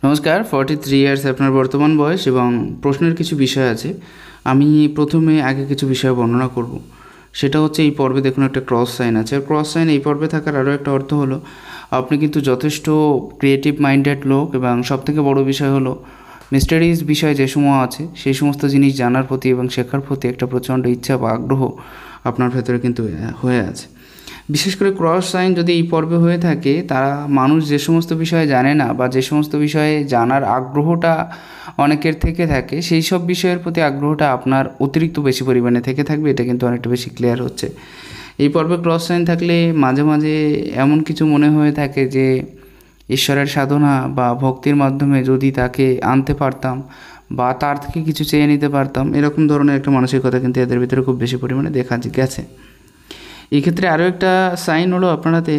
নমস্কার। 43 ইয়ার্স আপনার বর্তমান বয়স এবং প্রশ্নের কিছু বিষয় আছে। আমি প্রথমে আগে কিছু বিষয় বর্ণনা করব। সেটা হচ্ছে এই পর্বে দেখুন একটা ক্রস সাইন আছে। আর ক্রস সাইন এই পর্বে থাকার আরও একটা অর্থ হলো আপনি কিন্তু যথেষ্ট ক্রিয়েটিভ মাইন্ডেড লোক, এবং সবথেকে বড় বিষয় হলো মিস্টারিজ বিষয় যে সময় আছে সেই সমস্ত জিনিস জানার প্রতি এবং শেখার প্রতি একটা প্রচণ্ড ইচ্ছা বা আগ্রহ আপনার ভেতরে কিন্তু হয়ে আছে। বিশেষ করে ক্রস সাইন যদি এই পর্বে হয়ে থাকে, তারা মানুষ যে সমস্ত বিষয়ে জানে না বা যে সমস্ত বিষয়ে জানার আগ্রহটা অনেকের থেকে থাকে, সেই সব বিষয়ের প্রতি আগ্রহটা আপনার অতিরিক্ত বেশি পরিমাণে থেকে থাকবে। এটা কিন্তু অনেকটা বেশি ক্লিয়ার হচ্ছে। এই পর্বে ক্রস সাইন থাকলে মাঝে মাঝে এমন কিছু মনে হয়ে থাকে যে ঈশ্বরের সাধনা বা ভক্তির মাধ্যমে যদি তাকে আনতে পারতাম বা তার থেকে কিছু চেয়ে নিতে পারতাম, এরকম ধরনের একটা মানসিকতা কিন্তু এদের ভিতরে খুব বেশি পরিমাণে দেখা গেছে। এই ক্ষেত্রে আরও একটা সাইন হলো আপনার হাতে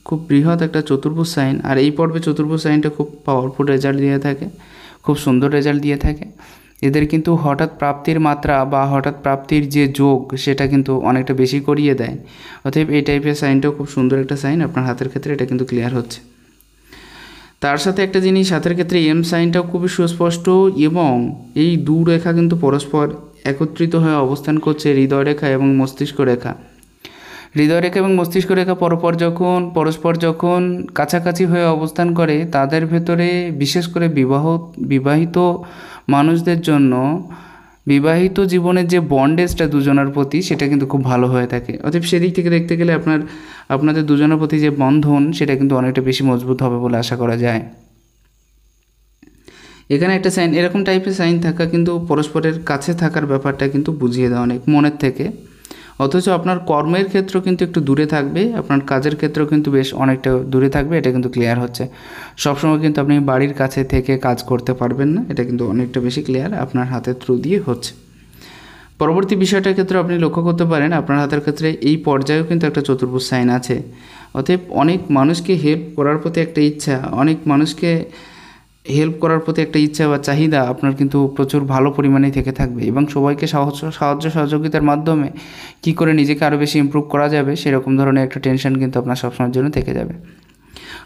খুব বৃহৎ একটা চতুর্ভুজ সাইন। আর এই পর্বে চতুর্ভুজ সাইনটা খুব পাওয়ারফুল রেজাল্ট দিয়ে থাকে, খুব সুন্দর রেজাল্ট দিয়ে থাকে। এদের কিন্তু হঠাৎ প্রাপ্তির মাত্রা বা হঠাৎ প্রাপ্তির যে যোগ সেটা কিন্তু অনেকটা বেশি করিয়ে দেয়। অতএব এই টাইপের সাইনটাও খুব সুন্দর একটা সাইন আপনার হাতের ক্ষেত্রে, এটা কিন্তু ক্লিয়ার হচ্ছে। তার সাথে একটা জিনিস, হাতের ক্ষেত্রে এম সাইনটাও খুবই সুস্পষ্ট, এবং এই দু রেখা কিন্তু পরস্পর একত্রিত হয়ে অবস্থান করছে হৃদয় রেখা এবং মস্তিষ্ক রেখা। হৃদয় রেখা এবং মস্তিষ্ক রেখা পরস্পর যখন কাছাকাছি হয়ে অবস্থান করে, তাদের ভেতরে বিশেষ করে বিবাহিত মানুষদের জন্য বিবাহিত জীবনের যে বন্ডেজটা দুজনের প্রতি, সেটা কিন্তু খুব ভালো হয়ে থাকে। অতএব সেদিক থেকে দেখতে গেলে আপনাদের দুজনের প্রতি যে বন্ধন, সেটা কিন্তু অনেকটা বেশি মজবুত হবে বলে আশা করা যায়। এখানে একটা সাইন, এরকম টাইপের সাইন থাকা কিন্তু পরস্পরের কাছে থাকার ব্যাপারটা কিন্তু বুঝিয়ে দেয় অনেক মনের থেকে। অথচ আপনার কর্মের ক্ষেত্র কিন্তু একটু দূরে থাকবে, আপনার কাজের ক্ষেত্রেও কিন্তু বেশ অনেকটা দূরে থাকবে, এটা কিন্তু ক্লিয়ার হচ্ছে। সবসময় কিন্তু আপনি বাড়ির কাছে থেকে কাজ করতে পারবেন না, এটা কিন্তু অনেকটা বেশি ক্লিয়ার আপনার হাতের থ্রু দিয়ে হচ্ছে। পরবর্তী বিষয়টার ক্ষেত্রে আপনি লক্ষ্য করতে পারেন আপনার হাতের ক্ষেত্রে এই পর্যায়েও কিন্তু একটা চতুর্ভুজ সাইন আছে। অতএব অনেক মানুষকে হেল্প করার প্রতি একটা ইচ্ছা, অনেক মানুষকে হেল্প করার প্রতি একটা ইচ্ছা বা চাহিদা আপনার কিন্তু প্রচুর ভালো পরিমাণেই থেকে থাকবে, এবং সবাইকে সাহায্য সহযোগিতার মাধ্যমে কী করে নিজেকে আরও বেশি ইমপ্রুভ করা যাবে সেরকম ধরনের একটা টেনশন কিন্তু আপনার সবসময়ের জন্য থেকে যাবে।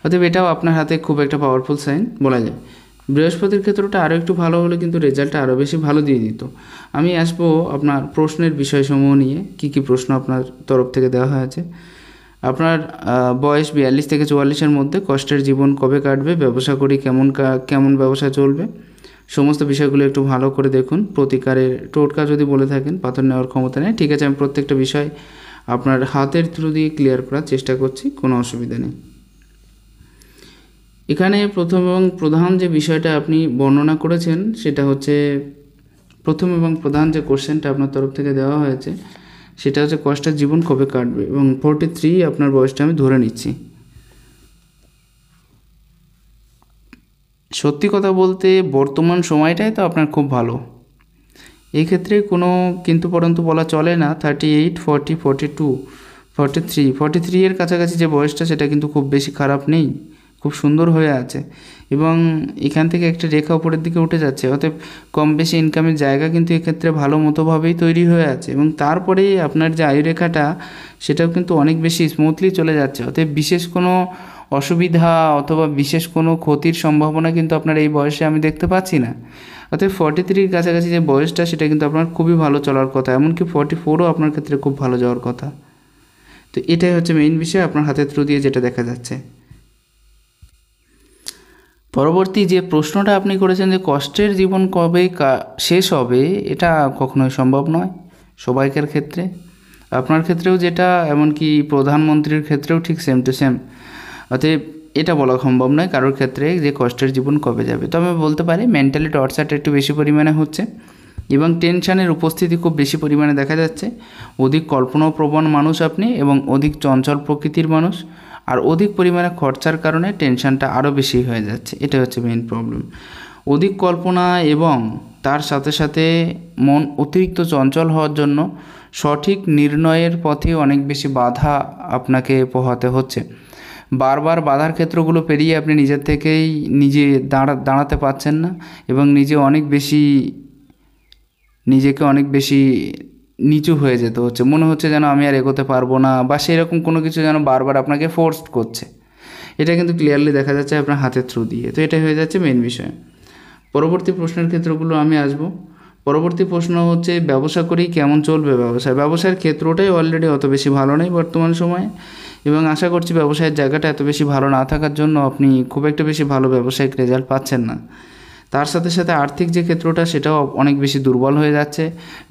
অতএব এটাও আপনার হাতে খুব একটা পাওয়ারফুল সাইন বলা যায়। বৃহস্পতির ক্ষেত্রটা আরও একটু ভালো হলে কিন্তু রেজাল্টটা আরও বেশি ভালো দিয়ে দিত। আমি আসবো আপনার প্রশ্নের বিষয়সমূহ নিয়ে, কী কী প্রশ্ন আপনার তরফ থেকে দেওয়া হয়েছে। আপনার বয়স 42 থেকে 44-এর মধ্যে, কষ্টের জীবন কবে কাটবে, ব্যবসা করি কেমন ব্যবসা চলবে, সমস্ত বিষয়গুলো একটু ভালো করে দেখুন। প্রতিকারের টোটকা যদি বলে থাকেন, পাথর নেওয়ার ক্ষমতা নেই, ঠিক আছে, আমি প্রত্যেকটা বিষয় আপনার হাতের থ্রু দিয়ে ক্লিয়ার করার চেষ্টা করছি, কোনো অসুবিধা নেই। এখানে প্রথম এবং প্রধান যে বিষয়টা আপনি বর্ণনা করেছেন, সেটা হচ্ছে প্রথম এবং প্রধান যে কোশ্চেনটা আপনার তরফ থেকে দেওয়া হয়েছে, সেটা হচ্ছে কষ্টের জীবন কবে কাটবে, এবং 43 আপনার বয়সটা আমি ধরে নিচ্ছি। সত্যি কথা বলতে বর্তমান সময়টাই তো আপনার খুব ভালো। এই ক্ষেত্রে কোনো কিন্তু পরন্তু বলা চলে না। 38, 40, 42, 43 এর কাছাকাছি যে বয়সটা, সেটা কিন্তু খুব বেশি খারাপ নেই, খুব সুন্দর হয়ে আছে, এবং এখান থেকে একটা রেখা উপরের দিকে উঠে যাচ্ছে। অতএব কম বেশি ইনকামের জায়গা কিন্তু এক্ষেত্রে ভালো মতোভাবেই তৈরি হয়ে আছে, এবং তারপরেই আপনার যে আয়ুরেখাটা, সেটাও কিন্তু অনেক বেশি স্মুথলি চলে যাচ্ছে। অতএব বিশেষ কোনো অসুবিধা অথবা বিশেষ কোনো ক্ষতির সম্ভাবনা কিন্তু আপনার এই বয়সে আমি দেখতে পাচ্ছি না। অতএব 43-র কাছাকাছি যে বয়সটা, সেটা কিন্তু আপনার খুবই ভালো চলার কথা, এমনকি 44ও আপনার ক্ষেত্রে খুব ভালো যাওয়ার কথা। তো এটাই হচ্ছে মেইন বিষয় আপনার হাতের থ্রু দিয়ে যেটা দেখা যাচ্ছে। পরবর্তী যে প্রশ্নটা আপনি করেছেন যে কষ্টের জীবন কবে শেষ হবে, এটা কখনোই সম্ভব নয় সবাইকার ক্ষেত্রে। আপনার ক্ষেত্রেও যেটা, এমনকি প্রধানমন্ত্রীর ক্ষেত্রেও ঠিক সেম টু সেম। অতএব এটা বলা সম্ভব নয় কারোর ক্ষেত্রে যে কষ্টের জীবন কবে যাবে। তবে বলতে পারি মেন্টালি টর্চারটা একটু বেশি পরিমাণে হচ্ছে, এবং টেনশানের উপস্থিতি খুব বেশি পরিমাণে দেখা যাচ্ছে। অধিক কল্পনাপ্রবণ মানুষ আপনি, এবং অধিক চঞ্চল প্রকৃতির মানুষ, আর অধিক পরিমাণে খরচার কারণে টেনশানটা আরও বেশি হয়ে যাচ্ছে। এটা হচ্ছে মেইন প্রবলেম। অধিক কল্পনা এবং তার সাথে সাথে মন অতিরিক্ত চঞ্চল হওয়ার জন্য সঠিক নির্ণয়ের পথে অনেক বেশি বাধা আপনাকে পোহাতে হচ্ছে। বারবার বাধার ক্ষেত্রগুলো পেরিয়ে আপনি নিজের থেকেই দাঁড়াতে পারছেন না, এবং নিজেকে অনেক বেশি নিচু হয়ে যেতে হচ্ছে। মনে হচ্ছে যেন আমি আর এগোতে পারবো না, বা সেরকম কোনো কিছু যেন বারবার আপনাকে ফোর্সড করছে। এটা কিন্তু ক্লিয়ারলি দেখা যাচ্ছে আপনার হাতের থ্রু দিয়ে। তো এটা হয়ে যাচ্ছে মেন বিষয়। পরবর্তী প্রশ্নের ক্ষেত্রগুলো আমি আসব। পরবর্তী প্রশ্ন হচ্ছে ব্যবসা করেই কেমন চলবে ব্যবসার ক্ষেত্রটাই অলরেডি অত বেশি ভালো নেই বর্তমান সময়ে, এবং আশা করছি ব্যবসায়ের জায়গাটা এত বেশি ভালো না থাকার জন্য আপনি খুব একটা বেশি ভালো ব্যবসায়িক রেজাল্ট পাচ্ছেন না। তার সাথে সাথে আর্থিক যে ক্ষেত্রটা সেটাও অনেক বেশি দুর্বল হয়ে যাচ্ছে,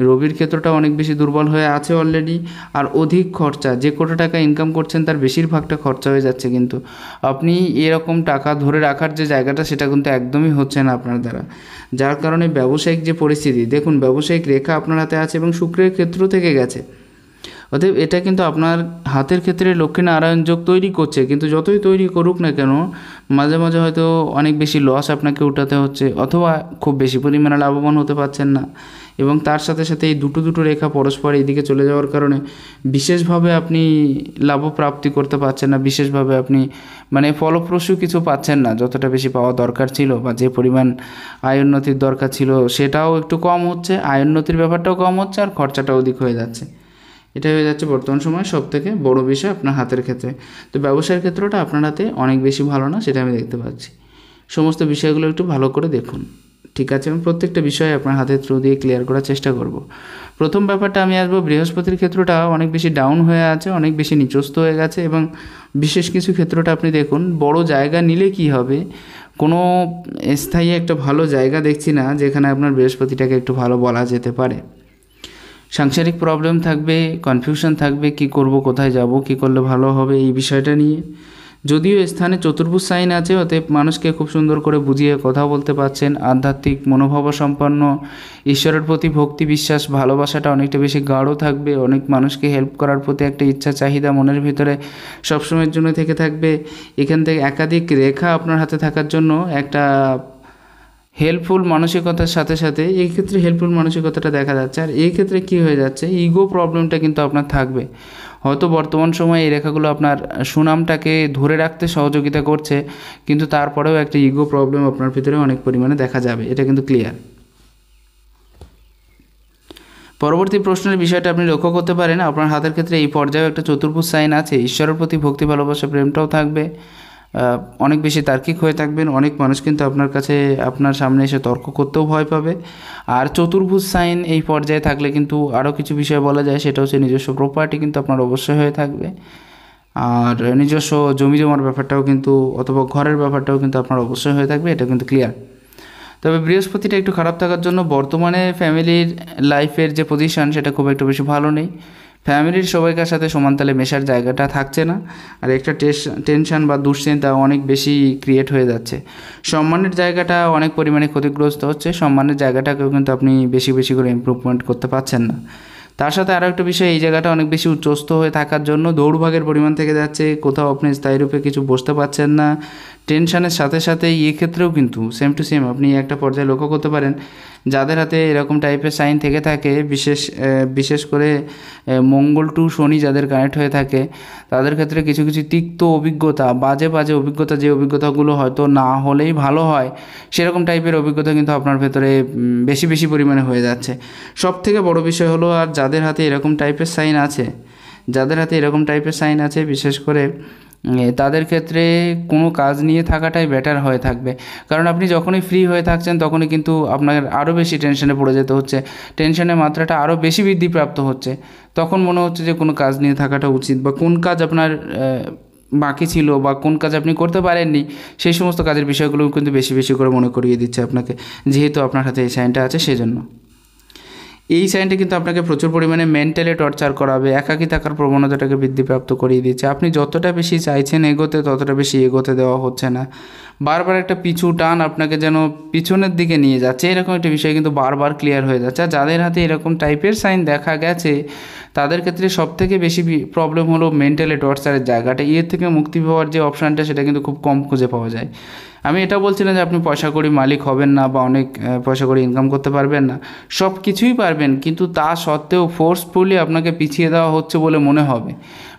রবির ক্ষেত্রটা অনেক বেশি দুর্বল হয়ে আছে অলরেডি। আর অধিক খরচা, যে কত টাকা ইনকাম করছেন তার বেশিরভাগটা খরচা হয়ে যাচ্ছে, কিন্তু আপনি এরকম টাকা ধরে রাখার যে জায়গাটা সেটা কিন্তু একদমই হচ্ছে না আপনার দ্বারা। যার কারণে ব্যবসায়িক যে পরিস্থিতি, দেখুন ব্যবসায়িক রেখা আপনার হাতে আছে এবং শুক্রের ক্ষেত্র থেকে গেছে, অতএব এটা কিন্তু আপনার হাতের ক্ষেত্রে লক্ষ্মীনারায়ণ যোগ তৈরি করছে, কিন্তু যতই তৈরি করুক না কেন মাঝে মাঝে হয়তো অনেক বেশি লস আপনাকে উঠাতে হচ্ছে, অথবা খুব বেশি পরিমাণে লাভবান হতে পারছেন না। এবং তার সাথে সাথে এই দুটো রেখা পরস্পর এইদিকে চলে যাওয়ার কারণে বিশেষভাবে আপনি লাভপ্রাপ্তি করতে পারছেন না, বিশেষভাবে আপনি মানে ফলপ্রসূ কিছু পাচ্ছেন না, যতটা বেশি পাওয়া দরকার ছিল বা যে পরিমাণ আয় উন্নতির দরকার ছিল সেটাও একটু কম হচ্ছে, আয় উন্নতির ব্যাপারটাও কম হচ্ছে, আর খরচাটাও অধিক হয়ে যাচ্ছে। এটা হয়ে যাচ্ছে বর্তমান সময়ে সবথেকে বড় বিষয় আপনার হাতের ক্ষেত্রে। তো ব্যবসার ক্ষেত্রটা আপনার হাতে অনেক বেশি ভালো না, সেটা আমি দেখতে পাচ্ছি। সমস্ত বিষয়গুলো একটু ভালো করে দেখুন, ঠিক আছে? আমি প্রত্যেকটা বিষয় আপনার হাতের থ্রু দিয়ে ক্লিয়ার করার চেষ্টা করব। প্রথম ব্যাপারটা আমি আসবো, বৃহস্পতির ক্ষেত্রটা অনেক বেশি ডাউন হয়ে আছে, অনেক বেশি নিচস্ত হয়ে গেছে, এবং বিশেষ কিছু ক্ষেত্রটা আপনি দেখুন বড় জায়গা নিলে কি হবে, কোনো স্থায়ী একটা ভালো জায়গা দেখছি না যেখানে আপনার বৃহস্পতিটাকে একটু ভালো বলা যেতে পারে। সাংসারিক প্রবলেম থাকবে, কনফিউশন থাকবে, কি করব, কোথায় যাব, কি করলে ভালো হবে এই বিষয়টা নিয়ে। যদিও স্থানে চতুর্ভুজ সাইন আছে, অতএব মানুষকে খুব সুন্দর করে বুঝিয়ে কথা বলতে পারছেন, আধ্যাত্মিক মনোভাব সম্পন্ন, ঈশ্বরের প্রতি ভক্তি বিশ্বাস ভালোবাসাটা অনেকটা বেশি গাঢ় থাকবে, অনেক মানুষকে হেল্প করার প্রতি একটা ইচ্ছা চাহিদা মনের ভিতরে সবসময়ের জন্য থেকে থাকবে। এখান থেকে একাধিক রেখা আপনার হাতে থাকার জন্য একটা হেল্পফুল মানসিকতার সাথে সাথে এই ক্ষেত্রে হেল্পফুল মানসিকতাটা দেখা যাচ্ছে। আর এই ক্ষেত্রে কী হয়ে যাচ্ছে, ইগো প্রবলেমটা কিন্তু আপনার থাকবে। হয়তো বর্তমান সময়ে এই রেখাগুলো আপনার সুনামটাকে ধরে রাখতে সহযোগিতা করছে, কিন্তু তারপরেও একটা ইগো প্রবলেম আপনার ভিতরে অনেক পরিমাণে দেখা যাবে, এটা কিন্তু ক্লিয়ার। পরবর্তী প্রশ্নের বিষয়টা আপনি লক্ষ্য করতে পারেন, আপনার হাতের ক্ষেত্রে এই পর্যায়ে একটা চতুর্ভুজ সাইন আছে, ঈশ্বরের প্রতি ভক্তি ভালোবাসা প্রেমটাও থাকবে, অনেক বেশি তার্কিক হয়ে থাকবেন, অনেক মানুষ কিন্তু আপনার কাছে আপনার সামনে এসে তর্ক করতেও ভয় পাবে। আর চতুর্ভুজ সাইন এই পর্যায়ে থাকলে কিন্তু আরও কিছু বিষয় বলা যায়, সেটা হচ্ছে নিজস্ব প্রপার্টি কিন্তু আপনার অবশ্যই হয়ে থাকবে, আর নিজস্ব জমি জমার ব্যাপারটাও কিন্তু অথবা ঘরের ব্যাপারটাও কিন্তু আপনার অবশ্যই হয়ে থাকবে, এটা কিন্তু ক্লিয়ার। তবে বৃহস্পতিটা একটু খারাপ থাকার জন্য বর্তমানে ফ্যামিলির লাইফের যে পজিশন সেটা খুব একটু বেশি ভালো নেই, ফ্যামিলির সবাইকার সাথে সমানতালে মেশার জায়গাটা থাকছে না, আর একটা টেনশন বা দুশ্চিন্তা অনেক বেশি ক্রিয়েট হয়ে যাচ্ছে। সম্মানের জায়গাটা অনেক পরিমাণে ক্ষতিগ্রস্ত হচ্ছে, সম্মানের জায়গাটাকেও কিন্তু আপনি বেশি বেশি করে ইমপ্রুভমেন্ট করতে পারছেন না। তার সাথে আরও একটা বিষয়, এই জায়গাটা অনেক বেশি উচ্চস্থ হয়ে থাকার জন্য দৌড়ভাগের পরিমাণ থেকে যাচ্ছে, কোথাও আপনি স্থায়ীরূপে কিছু বসতে পারছেন না, টেনশনের সাথে সাথে ক্ষেত্রেও কিন্তু সেম টু সেম আপনি একটা পর্যায়ে লক্ষ্য করতে পারেন, যাদের হাতে এরকম টাইপের সাইন থেকে থাকে, বিশেষ করে মঙ্গল টু শনি যাদের কানেক্ট হয়ে থাকে, তাদের ক্ষেত্রে কিছু কিছু তিক্ত অভিজ্ঞতা, বাজে অভিজ্ঞতা, যে অভিজ্ঞতাগুলো হয়তো না হলেই ভালো হয় সেরকম টাইপের অভিজ্ঞতা কিন্তু আপনার ভেতরে বেশি পরিমাণে হয়ে যাচ্ছে। সব থেকে বড় বিষয় হলো, আর যাদের হাতে এরকম টাইপের সাইন আছে, বিশেষ করে তাদের ক্ষেত্রে কোনো কাজ নিয়ে থাকাটাই বেটার হয়ে থাকবে, কারণ আপনি যখনই ফ্রি হয়ে থাকছেন তখনই কিন্তু আপনার আরও বেশি টেনশনে পড়ে যেতে হচ্ছে, টেনশনের মাত্রাটা আরও বেশি বৃদ্ধিপ্রাপ্ত হচ্ছে, তখন মনে হচ্ছে যে কোনো কাজ নিয়ে থাকাটা উচিত, বা কোন কাজ আপনার বাকি ছিল বা কোন কাজ আপনি করতে পারেননি সেই সমস্ত কাজের বিষয়গুলো কিন্তু বেশি করে মনে করিয়ে দিচ্ছে আপনাকে, যেহেতু আপনার হাতে এই সাইনটা আছে সেজন্য। এই সাইনটা কিন্তু আপনাকে প্রচুর পরিমাণে মেন্টালি টর্চার করাবে, একাকী থাকার প্রবণতাটাকে বৃদ্ধিপ্রাপ্ত করিয়ে দিচ্ছে, আপনি যতটা বেশি চাইছেন এগোতে ততটা বেশি এগোতে দেওয়া হচ্ছে না, বারবার একটা পিছু টান আপনাকে যেন পিছনের দিকে নিয়ে যাচ্ছে, এরকম একটা বিষয় কিন্তু বারবার ক্লিয়ার হয়ে যাচ্ছে। আর যাদের হাতে এরকম টাইপের সাইন দেখা গেছে তাদের ক্ষেত্রে সবথেকে বেশি প্রবলেম হলো মেন্টালি টর্চারের জায়গাটা, এর থেকে মুক্তি পাওয়ার যে অপশানটা সেটা কিন্তু খুব কম খুঁজে পাওয়া যায়। আমি এটা বলছি না যে আপনি পয়সা কড়ি মালিক হবেন না বা অনেক পয়সা কড়ি ইনকাম করতে পারবেন না, সব কিছুই পারবেন, কিন্তু তা সত্ত্বেও ফোর্সফুলি আপনাকে পিছিয়ে দেওয়া হচ্ছে বলে মনে হবে,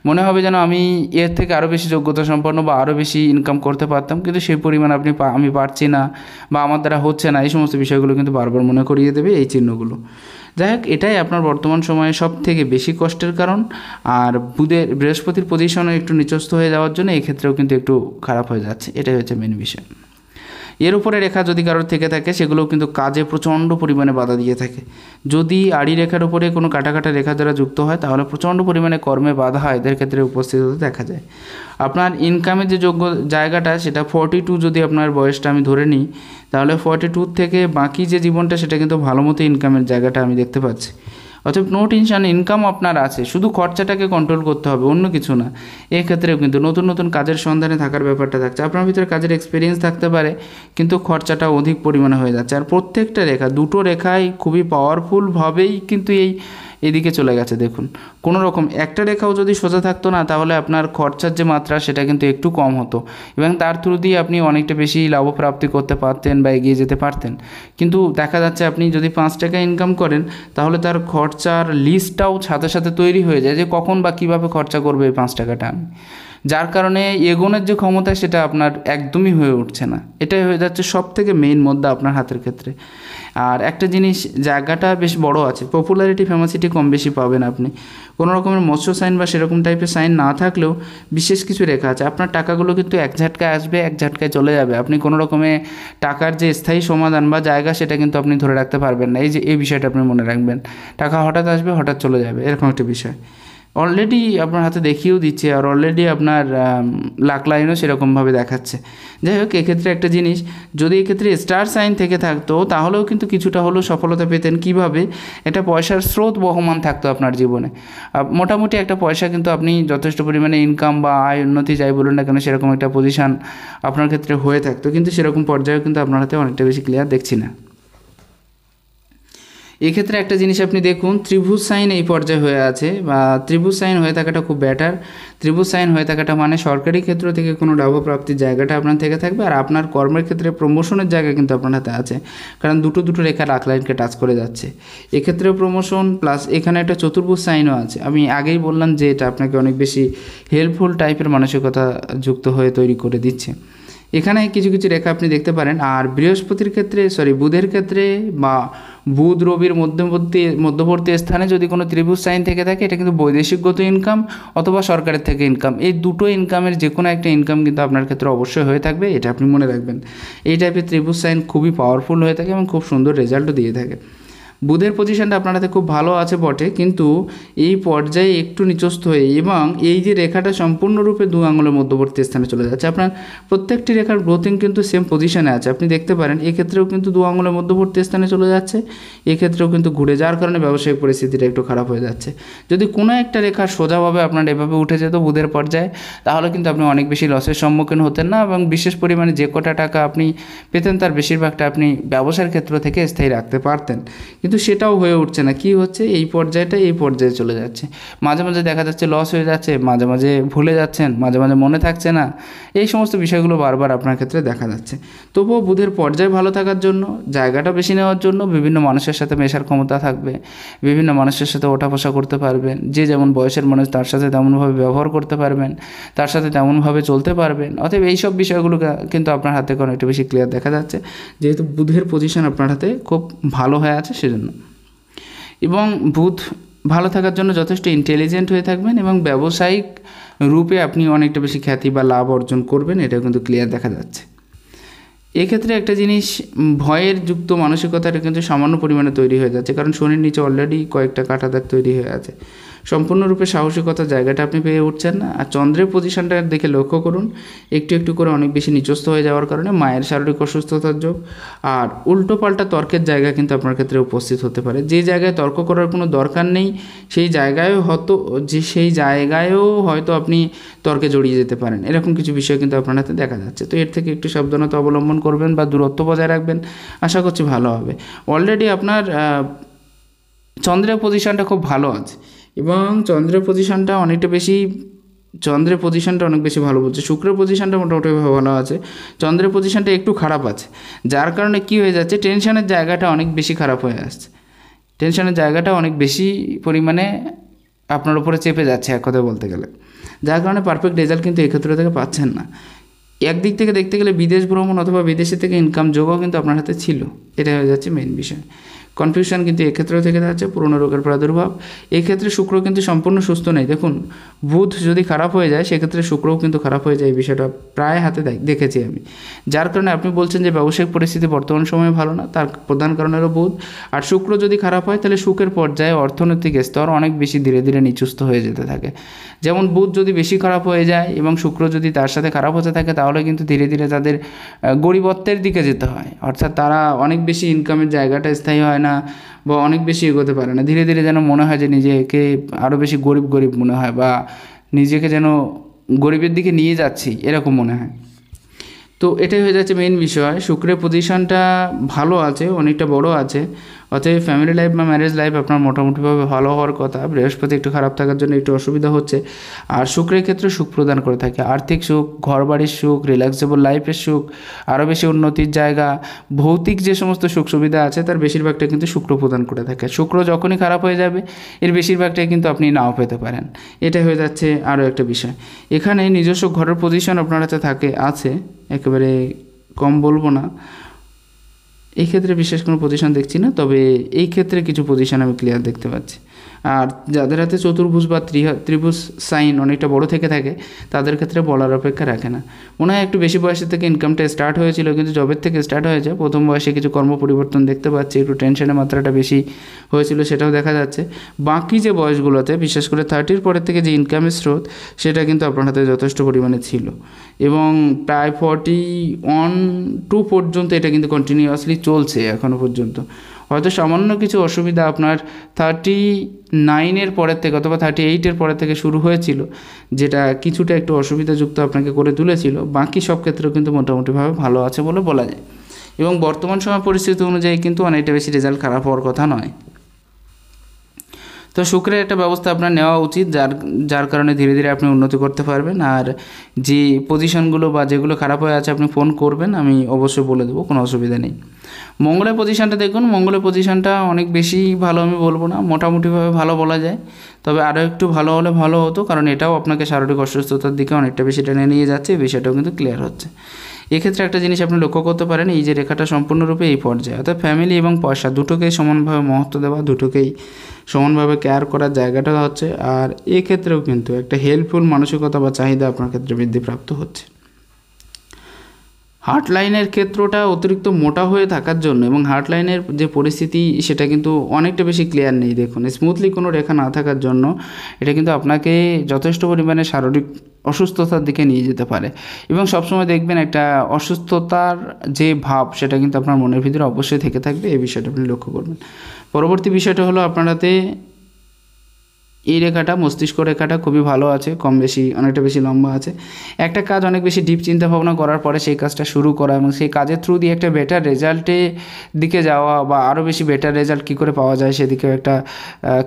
মনে হবে যেন আমি এর থেকে আরও বেশি যোগ্যতা সম্পন্ন বা আরও বেশি ইনকাম করতে পারতাম, কিন্তু সেই পরিমাণ আমি পারছি না বা আমার দ্বারা হচ্ছে না, এই সমস্ত বিষয়গুলো কিন্তু বারবার মনে করিয়ে দেবে এই চিহ্নগুলো। যাই হোক, এটাই আপনার বর্তমান সময়ে সব থেকে বেশি কষ্টের কারণ। আর বৃহস্পতির পজিশনে একটু নিচস্থ হয়ে যাওয়ার জন্য এই ক্ষেত্রেও কিন্তু একটু খারাপ হয়ে যাচ্ছে, এটাই হচ্ছে মেন বিষয়। এর উপরে রেখা যদি কারোর থেকে থাকে সেগুলোও কিন্তু কাজে প্রচণ্ড পরিমাণে বাধা দিয়ে থাকে। যদি আড়ি রেখার উপরে কোনো কাটা কাটা রেখা দ্বারা যুক্ত হয় তাহলে প্রচণ্ড পরিমাণে কর্মে বাধা এদের ক্ষেত্রে উপস্থিত হতে দেখা যায়। আপনার ইনকামের যে যোগ্য জায়গাটা সেটা 42 যদি আপনার বয়সটা আমি ধরে নিই, তাহলে 42 থেকে বাকি যে জীবনটা সেটা কিন্তু ভালো মতো ইনকামের জায়গাটা আমি দেখতে পাচ্ছি। অর্থাৎ নো টেনশন, ইনকাম আপনার আছে, শুধু খরচাটাকে কন্ট্রোল করতে হবে, অন্য কিছু না। এক্ষেত্রেও কিন্তু নতুন নতুন কাজের সন্ধানে থাকার ব্যাপারটা থাকছে। আপনার ভিতরে কাজের এক্সপিরিয়েন্স থাকতে পারে, কিন্তু খরচাটা অধিক পরিমাণে হয়ে যাচ্ছে। আর প্রত্যেকটা রেখা, দুটো রেখাই খুবই পাওয়ারফুলভাবেই কিন্তু এদিকে চলে গেছে। দেখুন, কোনো রকম একটা রেখাও যদি সোজা থাকতো না তাহলে আপনার খরচার যে মাত্রা সেটা কিন্তু একটু কম হতো এবং তার থ্রু দিয়ে আপনি অনেকটা বেশি লাভপ্রাপ্তি করতে পারতেন বা এগিয়ে যেতে পারতেন। কিন্তু দেখা যাচ্ছে আপনি যদি 5 টাকা ইনকাম করেন তাহলে তার খরচার লিস্টটাও সাথে সাথে তৈরি হয়ে যায় যে কখন বা কীভাবে খরচা করবে এই 5 টাকাটা আমি, যার কারণে এগোনোর যে ক্ষমতা সেটা আপনার একদমই হয়ে উঠছে না। এটাই হয়ে যাচ্ছে সব থেকে মেইন মুদ্রা আপনার হাতের ক্ষেত্রে। আর একটা জিনিস, জায়গাটা বেশ বড় আছে, পপুলারিটি ফেমাসিটি কম বেশি পাবেন আপনি। কোনো রকমের মৎস্য সাইন বা সেরকম টাইপের সাইন না থাকলেও বিশেষ কিছু রেখা আছে। আপনার টাকাগুলো কিন্তু এক ঝাটকায় আসবে, এক ঝাটকায় চলে যাবে। আপনি কোনো রকমে টাকার যে স্থায়ী সমাধান বা জায়গা সেটা কিন্তু আপনি ধরে রাখতে পারবেন না। এই বিষয়টা আপনি মনে রাখবেন। টাকা হঠাৎ আসবে, হঠাৎ চলে যাবে, এরকম একটা বিষয় অলরেডি আপনার হাতে দেখিয়েও দিচ্ছে, আর অলরেডি আপনার লাক লাইনও সেরকমভাবে দেখাচ্ছে। যাই হোক, এক্ষেত্রে একটা জিনিস, যদি এক্ষেত্রে স্টার সাইন থেকে থাকতো তাহলেও কিন্তু কিছুটা হলেও সফলতা পেতেন। কীভাবে? এটা পয়সার স্রোত বহমান থাকতো আপনার জীবনে। মোটামুটি একটা পয়সা কিন্তু আপনি যথেষ্ট পরিমাণে ইনকাম বা আয় উন্নতি যাই বলুন না কেন সেরকম একটা পজিশান আপনার ক্ষেত্রে হয়ে থাকতো, কিন্তু সেরকম পর্যায়েও কিন্তু আপনার হাতে অনেকটা বেশি ক্লিয়ার দেখছি না। এক্ষেত্রে একটা জিনিস আপনি দেখুন, ত্রিভুজ সাইন এই পর্যায়ে হয়ে আছে বা ত্রিভুজ সাইন হয়ে থাকাটা খুব বেটার। ত্রিভুজ সাইন হয়ে থাকাটা মানে সরকারি ক্ষেত্র থেকে কোনো লাভপ্রাপ্তির জায়গাটা আপনার থেকে থাকবে, আর আপনার কর্মের ক্ষেত্রে প্রমোশনের জায়গা কিন্তু আপনার হাতে আছে, কারণ দুটো রেখা লাক লাইনকে টাচ করে যাচ্ছে। এক্ষেত্রেও প্রমোশন প্লাস এখানে একটা চতুর্ভুজ সাইনও আছে। আমি আগেই বললাম যে এটা আপনাকে অনেক বেশি হেল্পফুল টাইপের মানসিকতা যুক্ত হয়ে তৈরি করে দিচ্ছে। এখানে কিছু কিছু রেখা আপনি দেখতে পারেন। আর বৃহস্পতির ক্ষেত্রে বুধের ক্ষেত্রে বা বুধ রবির মধ্যবর্তী স্থানে যদি কোনো ত্রিভুজ সাইন থেকে থাকে এটা কিন্তু বৈদেশিকগত ইনকাম অথবা সরকারের থেকে ইনকাম, এই দুটো ইনকামের যে কোনো একটা ইনকাম কিন্তু আপনার ক্ষেত্রে অবশ্যই হয়ে থাকবে, এটা আপনি মনে রাখবেন। এই টাইপের ত্রিভুজ সাইন খুবই পাওয়ারফুল হয়ে থাকে এবং খুব সুন্দর রেজাল্টও দিয়ে থাকে। বুধের পজিশনটা আপনার হাতে খুব ভালো আছে বটে, কিন্তু এই পর্যায়ে একটু নিচস্থ হয়ে এবং এই যে রেখাটা সম্পূর্ণরূপে 2 আঙুলের মধ্যবর্তী স্থানে চলে যাচ্ছে। আপনার প্রত্যেকটি রেখার গ্রোথিং কিন্তু সেম পজিশনে আছে, আপনি দেখতে পারেন। এক্ষেত্রেও কিন্তু 2 আঙুলের মধ্যবর্তী স্থানে চলে যাচ্ছে, এক্ষেত্রেও কিন্তু ঘুরে যাওয়ার কারণে ব্যবসায়িক পরিস্থিতিটা একটু খারাপ হয়ে যাচ্ছে। যদি কোনো একটা রেখা সোজাভাবে আপনার এভাবে উঠে যেত বুধের পর্যায়ে তাহলে কিন্তু আপনি অনেক বেশি লসের সম্মুখীন হতেন না এবং বিশেষ পরিমাণে যে কটা টাকা আপনি পেতেন তার বেশিরভাগটা আপনি ব্যবসার ক্ষেত্র থেকে স্থায়ী রাখতে পারতেন, কিন্তু সেটাও হয়ে উঠছে না। কি হচ্ছে, এই পর্যায়ে চলে যাচ্ছে। মাঝে মাঝে দেখা যাচ্ছে লস হয়ে যাচ্ছে, মাঝে মাঝে ভুলে যাচ্ছেন, মাঝে মাঝে মনে থাকছে না, এই সমস্ত বিষয়গুলো বারবার আপনার ক্ষেত্রে দেখা যাচ্ছে। তবুও বুধের পর্যায়ে ভালো থাকার জন্য, জায়গাটা বেশি নেওয়ার জন্য বিভিন্ন মানুষের সাথে মেশার ক্ষমতা থাকবে, বিভিন্ন মানুষের সাথে ওঠা বসা করতে পারবেন, যে যেমন বয়সের মানুষ তার সাথে তেমনভাবে ব্যবহার করতে পারবেন, তার সাথে তেমনভাবে চলতে পারবেন। অতএব এইসব বিষয়গুলো কিন্তু আপনার হাতে অনেকটা বেশি ক্লিয়ার দেখা যাচ্ছে, যেহেতু বুধের পজিশন আপনার হাতে খুব ভালো হয়ে আছে সেজন্য। এবং বুধ ভালো থাকার জন্য যথেষ্ট ইন্টেলিজেন্ট হয়ে থাকবেন এবং ব্যবসায়িক রূপে আপনি অনেকটা বেশি খ্যাতি বা লাভ অর্জন করবেন, এটা কিন্তু ক্লিয়ার দেখা যাচ্ছে। এক্ষেত্রে একটা জিনিস, ভয়ের যুক্ত মানসিকতাটা কিন্তু সামান্য পরিমাণে তৈরি হয়ে যাচ্ছে, কারণ শনির নিচে অলরেডি কয়েকটা কাটা দাগ তৈরি হয়ে আছে। সম্পূর্ণরূপে সাহসিকতার জায়গাটা আপনি পেয়ে উঠছেন না। আর চন্দ্রের পজিশনটা দেখে লক্ষ্য করুন, একটু একটু করে অনেক বেশি নিচস্থ হয়ে যাওয়ার কারণে মায়ের শারীরিক অসুস্থতার যোগ আর উল্টোপাল্টা তর্কের জায়গা কিন্তু আপনার ক্ষেত্রে উপস্থিত হতে পারে। যে জায়গায় তর্ক করার কোনো দরকার নেই সেই জায়গায়ও হয়তো আপনি তর্কে জড়িয়ে যেতে পারেন, এরকম কিছু বিষয় কিন্তু আপনার হাতে দেখা যাচ্ছে। তো এর থেকে একটু সাবধানতা অবলম্বন করবেন বা দূরত্ব বজায় রাখবেন, আশা করছি ভালো হবে। অলরেডি আপনার চন্দ্রের পজিশনটা খুব ভালো আছে এবং চন্দ্রের পজিশনটা অনেক বেশি ভালো বলছে। শুক্রের পজিশনটা মোটামুটি ভালো আছে, চন্দ্রের পজিশনটা একটু খারাপ আছে, যার কারণে কি হয়ে যাচ্ছে, টেনশনের জায়গাটা অনেক বেশি খারাপ হয়ে আসছে। টেনশনের জায়গাটা অনেক বেশি পরিমাণে আপনার উপরে চেপে যাচ্ছে এক কথায় বলতে গেলে, যার কারণে পারফেক্ট রেজাল্ট কিন্তু এক্ষেত্রে থেকে পাচ্ছেন না। একদিক থেকে দেখতে গেলে বিদেশ ভ্রমণ অথবা বিদেশে থেকে ইনকাম যোগও কিন্তু আপনার হাতে ছিল, এটা হয়ে যাচ্ছে মেইন বিষয়। কনফিউশন কিন্তু এক্ষেত্রেও থেকে যাচ্ছে, পুরনো রোগের প্রাদুর্ভাব। এক্ষেত্রে শুক্র কিন্তু সম্পূর্ণ সুস্থ নেই। দেখুন, বুধ যদি খারাপ হয়ে যায় সেক্ষেত্রে শুক্রও কিন্তু খারাপ হয়ে যায়, এই বিষয়টা প্রায় হাতে দেখেছি আমি। যার কারণে আপনি বলছেন যে ব্যবসায়িক পরিস্থিতি বর্তমান সময়ে ভালো না, তার প্রধান কারণ হলো বুধ। আর শুক্র যদি খারাপ হয় তাহলে সুখের পর্যায়ে অর্থনৈতিক স্তর অনেক বেশি ধীরে ধীরে নিচুস্থ হয়ে যেতে থাকে। যেমন বুধ যদি বেশি খারাপ হয়ে যায় এবং শুক্র যদি তার সাথে খারাপ হতে থাকে তাহলে কিন্তু ধীরে ধীরে তাদের গরিবত্বের দিকে যেতে হয়, অর্থাৎ তারা অনেক বেশি ইনকামের জায়গাটা স্থায়ী হয় না বা অনেক বেশি এগোতে পারে না। ধীরে ধীরে যেন মনে হয় যে নিজেকে আরও বেশি গরিব গরিব মনে হয় বা নিজেকে যেন গরিবের দিকে নিয়ে যাচ্ছি এরকম মনে হয়। তো এটাই হয়ে যাচ্ছে মেইন বিষয়। শুক্রের পজিশনটা ভালো আছে, অনেকটা বড় আছে, অতএব ফ্যামিলি লাইফ বা ম্যারেজ লাইফ আপনার মোটামুটিভাবে ভালো হওয়ার কথা। বৃহস্পতি একটু খারাপ থাকার জন্য একটু অসুবিধা হচ্ছে। আর শুক্রের ক্ষেত্রে সুখ প্রদান করে থাকে, আর্থিক সুখ, ঘর বাড়ির সুখ, রিল্যাক্সেবল লাইফের সুখ, আরও বেশি উন্নতির জায়গা, ভৌতিক যে সমস্ত সুখ সুবিধা আছে তার বেশিরভাগটা কিন্তু শুক্র প্রদান করে থাকে। শুক্র যখনই খারাপ হয়ে যাবে এর বেশিরভাগটাই কিন্তু আপনি নাও পেতে পারেন, এটা হয়ে যাচ্ছে আরও একটা বিষয়। এখানে নিজস্ব ঘরের পজিশন আপনার হাতে আছে, একেবারে কম বলবো না, এই ক্ষেত্রে বিশেষ কোনো পজিশন দেখছি না, তবে এই ক্ষেত্রে কিছু পজিশন আমি ক্লিয়ার দেখতে পাচ্ছি। আর যাদের হাতে চতুর্ভুজ বা ত্রিভুজ সাইন অনেকটা বড় থেকে থাকে তাদের ক্ষেত্রে বলার অপেক্ষা রাখে না। মনে হয় একটু বেশি বয়সের থেকে ইনকামটা স্টার্ট হয়েছিল, কিন্তু জবের থেকে স্টার্ট হয়েছে, প্রথম বয়সে কিছু কর্ম পরিবর্তন দেখতে পাচ্ছি, একটু টেনশনের মাত্রাটা বেশি হয়েছিল সেটাও দেখা যাচ্ছে। বাকি যে বয়সগুলোতে বিশেষ করে 30-র পরের থেকে যে ইনকামের স্রোত সেটা কিন্তু আপনার হাতে যথেষ্ট পরিমাণে ছিল এবং প্রায় 41-2 পর্যন্ত এটা কিন্তু কন্টিনিউয়াসলি চলছে এখনও পর্যন্ত। হয়তো সামান্য কিছু অসুবিধা আপনার 39-এর পরের থেকে অথবা 38-এর পরের থেকে শুরু হয়েছিল, যেটা কিছুটা একটু অসুবিধাযুক্ত আপনাকে করে তুলেছিল। বাকি সব ক্ষেত্রেও কিন্তু মোটামুটিভাবে ভালো আছে বলে বলা যায় এবং বর্তমান সময় পরিস্থিতি অনুযায়ী কিন্তু অনেকটা বেশি রেজাল্ট খারাপ হওয়ার কথা নয়। তো শুক্রের একটা ব্যবস্থা আপনার নেওয়া উচিত, যার কারণে ধীরে ধীরে আপনি উন্নতি করতে পারবেন। আর যে পজিশনগুলো বা যেগুলো খারাপ হয়ে আছে আপনি ফোন করবেন, আমি অবশ্যই বলে দেবো, কোনো অসুবিধা নেই। মঙ্গলের পজিশনটা দেখুন, মঙ্গলের পজিশনটা অনেক বেশি ভালো আমি বলবো না, মোটামুটিভাবে ভালো বলা যায়, তবে আরও একটু ভালো হলে ভালো হতো, কারণ এটাও আপনাকে শারীরিক অসুস্থতার দিকে অনেকটা বেশি টেনে নিয়ে যাচ্ছে, এই বিষয়টাও কিন্তু ক্লিয়ার হচ্ছে। এক্ষেত্রে একটা জিনিস আপনি লক্ষ্য করতে পারেন, এই যে রেখাটা সম্পূর্ণরূপে এই পর্যায়ে, অর্থাৎ ফ্যামিলি এবং পয়সা দুটোকেই সমানভাবে মহত্ব দেওয়া, দুটোকেই সমানভাবে কেয়ার করার জায়গাটা হচ্ছে। আর এক্ষেত্রেও কিন্তু একটা হেল্পফুল মানসিকতা বা চাহিদা আপনার ক্ষেত্রে বৃদ্ধিপ্রাপ্ত হচ্ছে। হার্ট লাইনের ক্ষেত্রটা অতিরিক্ত মোটা হয়ে থাকার জন্য এবং হার্ট লাইনের যে পরিস্থিতি সেটা কিন্তু অনেকটা বেশি ক্লিয়ার নেই। দেখুন, স্মুথলি কোনো রেখা না থাকার জন্য এটা কিন্তু আপনাকে যথেষ্ট পরিমাণে শারীরিক অসুস্থতার দিকে নিয়ে যেতে পারে এবং সবসময় দেখবেন একটা অসুস্থতার যে ভাব সেটা কিন্তু আপনার মনের ভিতরে অবশ্যই থেকে থাকবে, এই বিষয়টা আপনি লক্ষ্য করবেন। পরবর্তী বিষয়টা হলো আপনার হাতে এই রেখাটা, মস্তিষ্ক রেখাটা খুবই ভালো আছে, কম বেশি অনেকটা বেশি লম্বা আছে। একটা কাজ অনেক বেশি ডিপ চিন্তা ভাবনা করার পরে সেই কাজটা শুরু করা এবং সেই কাজের থ্রু দিয়ে একটা বেটার রেজাল্টের দিকে যাওয়া বা আরও বেশি বেটার রেজাল্ট কী করে পাওয়া যায় সেদিকেও একটা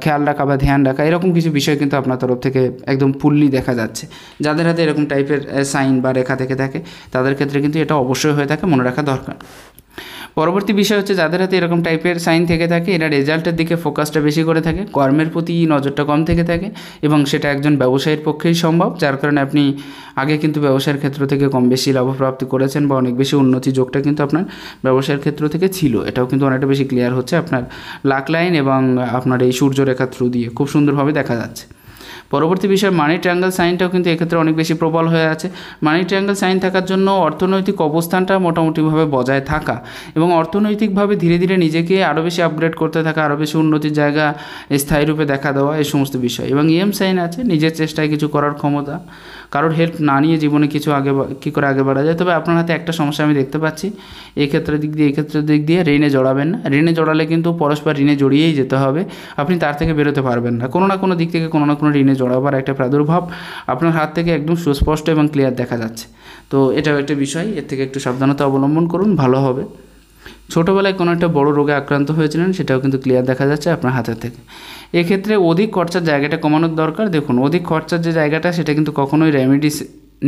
খেয়াল রাখা বা ধ্যান রাখা, এরকম কিছু বিষয় কিন্তু আপনার তরফ থেকে একদম ফুললি দেখা যাচ্ছে। যাদের হাতে এরকম টাইপের সাইন বা রেখা থেকে থাকে তাদের ক্ষেত্রে কিন্তু এটা অবশ্যই হয়ে থাকে, মনে রাখা দরকার। পরবর্তী বিষয় হচ্ছে যাদের হাতে এরকম টাইপের সাইন থেকে থাকে এরা রেজাল্টের দিকে ফোকাসটা বেশি করে থাকে, কর্মের প্রতি নজরটা কম থেকে থাকে এবং সেটা একজন ব্যবসায়ীর পক্ষেই সম্ভব, যার কারণে আপনি আগে কিন্তু ব্যবসায়ের ক্ষেত্র থেকে কম বেশি লাভপ্রাপ্তি করেছেন বা অনেক বেশি উন্নতি যোগটা কিন্তু আপনার ব্যবসায়ের ক্ষেত্র থেকে ছিল, এটাও কিন্তু অনেকটা বেশি ক্লিয়ার হচ্ছে আপনার লাক লাইন এবং আপনার এই সূর্যরেখার থ্রু দিয়ে খুব সুন্দরভাবে দেখা যাচ্ছে। পরবর্তী বিষয় মানি ট্রায়াঙ্গেল সাইনটাও কিন্তু এক্ষেত্রে অনেক বেশি প্রবল হয়ে আছে। মানি ট্রায়াঙ্গেল সাইন থাকার জন্য অর্থনৈতিক অবস্থানটা মোটামুটিভাবে বজায় থাকা এবং অর্থনৈতিকভাবে ধীরে ধীরে নিজেকে আরও বেশি আপগ্রেড করতে থাকা, আরও বেশি উন্নতির জায়গা স্থায়ী রূপে দেখা দেওয়া, এই সমস্ত বিষয়। এবং এম সাইন আছে নিজের চেষ্টায় কিছু করার ক্ষমতা, কারোর হেল্প না নিয়ে জীবনে কিছু কী করে আগে বাড়া যায়। তবে আপনার হাতে একটা সমস্যা আমি দেখতে পাচ্ছি, এই ক্ষেত্রের দিক দিয়ে ঋণে জড়াবেন না। ঋণে জড়ালে কিন্তু পরস্পর ঋণে জড়িয়েই যেতে হবে, আপনি তার থেকে বেরোতে পারবেন না। কোনো না কোনো দিক থেকে কোনো না কোনো ঋণে জড়াবার একটা প্রাদুর্ভাব আপনার হাত থেকে একদম সুস্পষ্ট এবং ক্লিয়ার দেখা যাচ্ছে। তো এটাও একটা বিষয়, এর থেকে একটু সাবধানতা অবলম্বন করুন, ভালো হবে। ছোটোবেলায় কোনো একটা বড় রোগে আক্রান্ত হয়েছিলেন সেটাও কিন্তু ক্লিয়ার দেখা যাচ্ছে আপনার হাতের থেকে। এক্ষেত্রে অধিক খরচার জায়গাটা কমানোর দরকার। দেখুন, অধিক খরচার যে জায়গাটা সেটা কিন্তু কখনোই রেমেডিস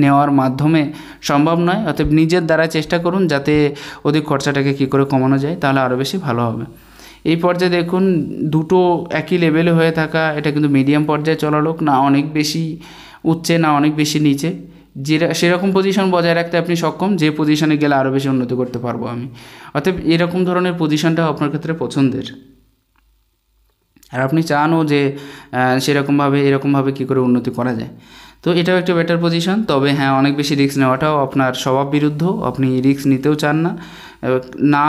নেওয়ার মাধ্যমে সম্ভব নয়, অতএব নিজের দ্বারা চেষ্টা করুন যাতে অধিক খরচাটাকে কী করে কমানো যায়, তাহলে আরও বেশি ভালো হবে। এই পর্যায়ে দেখুন দুটো একই লেভেলে হয়ে থাকা, এটা কিন্তু মিডিয়াম পর্যায়ে চলা লোক, না অনেক বেশি উচ্চে না অনেক বেশি নিচে, সেরকম পজিশন বজায় রাখতে আপনি সক্ষম, যে পজিশনে গেলে আরও বেশি উন্নতি করতে পারবো আমি। অতএব এরকম ধরনের পজিশনটা আপনার ক্ষেত্রে পছন্দের, আর আপনি চানও যে সেরকমভাবে এরকমভাবে কী করে উন্নতি করা যায়। তো এটাও একটা বেটার পজিশন। তবে হ্যাঁ, অনেক বেশি রিস্ক নেওয়াটাও আপনার স্বভাব বিরুদ্ধ, আপনি রিস্ক নিতেও চান না। না,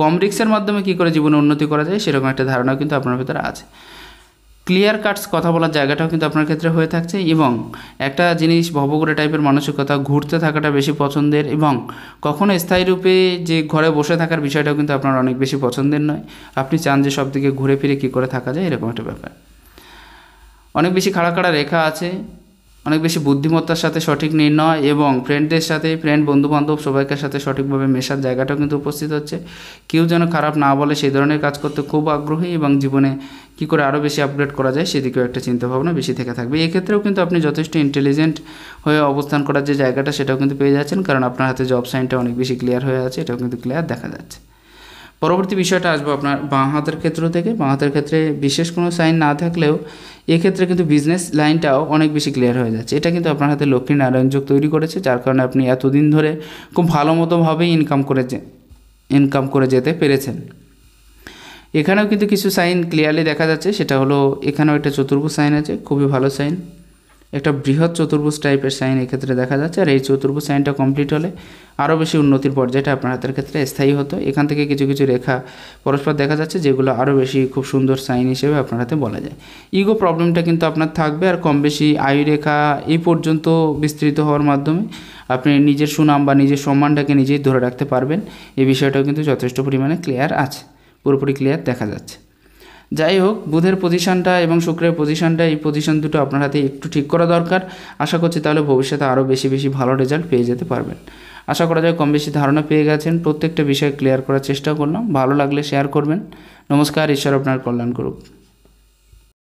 কম রিস্কের মাধ্যমে কী করে জীবনে উন্নতি করা যায় সেরকম একটা ধারণাও কিন্তু আপনার ভেতরে আছে। ক্লিয়ার কাটস কথা বলার জায়গাটাও কিন্তু আপনার ক্ষেত্রে হয়ে থাকছে, এবং একটা জিনিস ভবঘুরে টাইপের মানসিকতা, ঘুরতে থাকাটা বেশি পছন্দের, এবং কখনো স্থায়ী রূপে যে ঘরে বসে থাকার বিষয়টাও কিন্তু আপনার অনেক বেশি পছন্দের নয়। আপনি চান যে সব দিকে ঘুরে ফিরে কী করে থাকা যায়, এরকম একটা ব্যাপার। অনেক বেশি খাড়া খাড়া রেখা আছে, অনেক বেশি বুদ্ধিমত্তার সাথে সঠিক নির্ণয়, এবং ফ্রেন্ডদের সাথে, ফ্রেন্ড বন্ধুবান্ধব সবাইকার সাথে সঠিকভাবে মেশার জায়গাটাও কিন্তু উপস্থিত হচ্ছে। কেউ যেন খারাপ না বলে সেই ধরনের কাজ করতে খুব আগ্রহী, এবং জীবনে কী করে আরও বেশি আপগ্রেড করা যায় সেদিকেও একটা চিন্তাভাবনা বেশি থেকে থাকবে। এক্ষেত্রেও কিন্তু আপনি যথেষ্ট ইন্টেলিজেন্ট হয়ে অবস্থান করার যে জায়গাটা সেটাও কিন্তু পেয়ে যাচ্ছেন, কারণ আপনার হাতে জব সাইনটা অনেক বেশি ক্লিয়ার হয়ে আছে, এটাও কিন্তু ক্লিয়ার দেখা যাচ্ছে। পরবর্তী বিষয়টা আসবো আপনার বাঁ হাতের ক্ষেত্র থেকে। বাঁ হাতের ক্ষেত্রে বিশেষ কোনো সাইন না থাকলেও এক্ষেত্রে কিন্তু বিজনেস লাইনটাও অনেক বেশি ক্লিয়ার হয়ে যাচ্ছে। এটা কিন্তু আপনার হাতে লক্ষ্মী নারায়ণ যোগ তৈরি করেছে, যার কারণে আপনি এতদিন ধরে খুব ভালো মতোভাবেই ইনকাম করে যেতে পেরেছেন। এখানেও কিন্তু কিছু সাইন ক্লিয়ারলি দেখা যাচ্ছে, সেটা হলো এখানেও একটা চতুর্ভুজ সাইন আছে, খুবই ভালো সাইন, একটা বৃহৎ চতুর্ভুজ টাইপের সাইন এক্ষেত্রে দেখা যাচ্ছে। আর এই চতুর্ভুজ সাইনটা কমপ্লিট হলে আরও বেশি উন্নতির পর্যায়টা আপনার হাতের ক্ষেত্রে স্থায়ী হতো। এখান থেকে কিছু কিছু রেখা পরস্পর দেখা যাচ্ছে, যেগুলো আরও বেশি খুব সুন্দর সাইন হিসেবে আপনার হাতে বলা যায়। ইগো প্রবলেমটা কিন্তু আপনার থাকবে, আর কম বেশি আয়ু রেখা এই পর্যন্ত বিস্তৃত হওয়ার মাধ্যমে আপনি নিজের সুনাম বা নিজের সম্মানটাকে নিজেই ধরে রাখতে পারবেন। এই বিষয়টাও কিন্তু যথেষ্ট পরিমাণে ক্লিয়ার আছে, পুরোপুরি ক্লিয়ার দেখা যাচ্ছে। যাই হোক, বুধের পজিশনটা এবং শুক্রের পজিশনটা, এই পজিশন দুটো আপনার হাতে একটু ঠিক করা দরকার। আশা করছি তাহলে ভবিষ্যতে আরও বেশি বেশি ভালো রেজাল্ট পেয়ে যেতে পারবেন। আশা করা যায় কম বেশি ধারণা পেয়ে গেছেন, প্রত্যেকটা বিষয় ক্লিয়ার করার চেষ্টা করলাম। ভালো লাগলে শেয়ার করবেন। নমস্কার, ঈশ্বর আপনার কল্যাণ করুক।